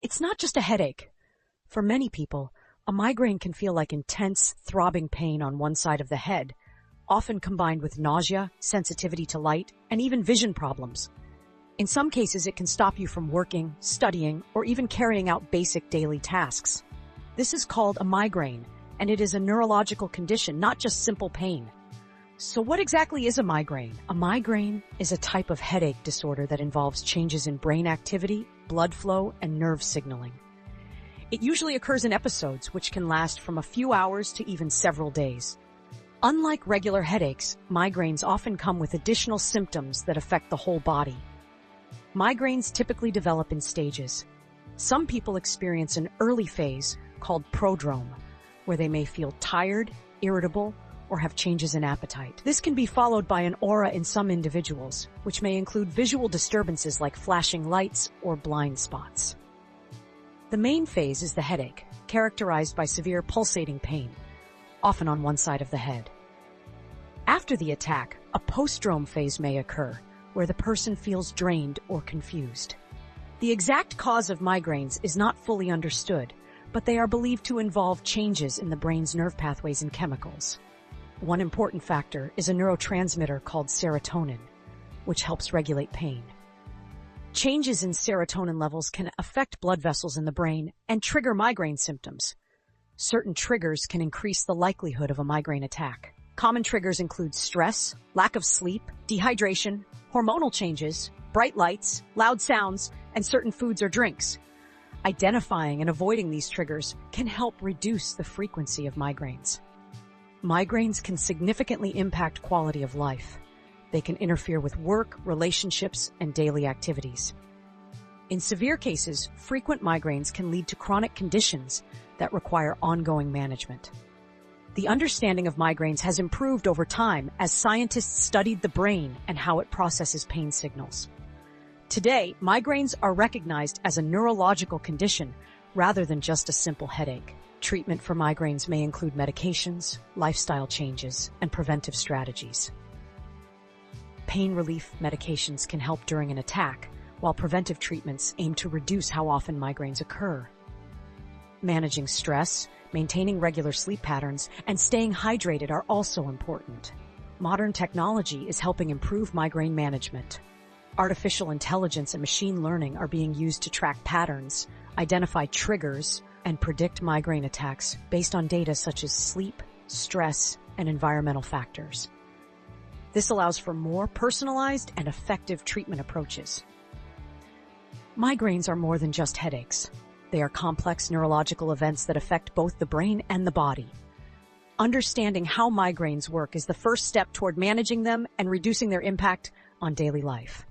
It's not just a headache. For many people, a migraine can feel like intense, throbbing pain on one side of the head, often combined with nausea, sensitivity to light, and even vision problems. In some cases, it can stop you from working, studying, or even carrying out basic daily tasks. This is called a migraine, and it is a neurological condition, not just simple pain. So what exactly is a migraine? A migraine is a type of headache disorder that involves changes in brain activity, blood flow, and nerve signaling. It usually occurs in episodes which can last from a few hours to even several days. Unlike regular headaches, migraines often come with additional symptoms that affect the whole body. Migraines typically develop in stages. Some people experience an early phase called prodrome, where they may feel tired, irritable, or have changes in appetite. This can be followed by an aura in some individuals, which may include visual disturbances like flashing lights or blind spots. The main phase is the headache, characterized by severe pulsating pain, often on one side of the head. After the attack, a postdrome phase may occur, where the person feels drained or confused. The exact cause of migraines is not fully understood, but they are believed to involve changes in the brain's nerve pathways and chemicals. One important factor is a neurotransmitter called serotonin, which helps regulate pain. Changes in serotonin levels can affect blood vessels in the brain and trigger migraine symptoms. Certain triggers can increase the likelihood of a migraine attack. Common triggers include stress, lack of sleep, dehydration, hormonal changes, bright lights, loud sounds, and certain foods or drinks. Identifying and avoiding these triggers can help reduce the frequency of migraines. Migraines can significantly impact quality of life. They can interfere with work, relationships, and daily activities. In severe cases, frequent migraines can lead to chronic conditions that require ongoing management. The understanding of migraines has improved over time as scientists studied the brain and how it processes pain signals. Today, migraines are recognized as a neurological condition rather than just a simple headache. Treatment for migraines may include medications, lifestyle changes, and preventive strategies. Pain relief medications can help during an attack, while preventive treatments aim to reduce how often migraines occur. Managing stress, maintaining regular sleep patterns, and staying hydrated are also important. Modern technology is helping improve migraine management. Artificial intelligence and machine learning are being used to track patterns, identify triggers, and predict migraine attacks based on data such as sleep, stress, and environmental factors. This allows for more personalized and effective treatment approaches. Migraines are more than just headaches. They are complex neurological events that affect both the brain and the body. Understanding how migraines work is the first step toward managing them and reducing their impact on daily life.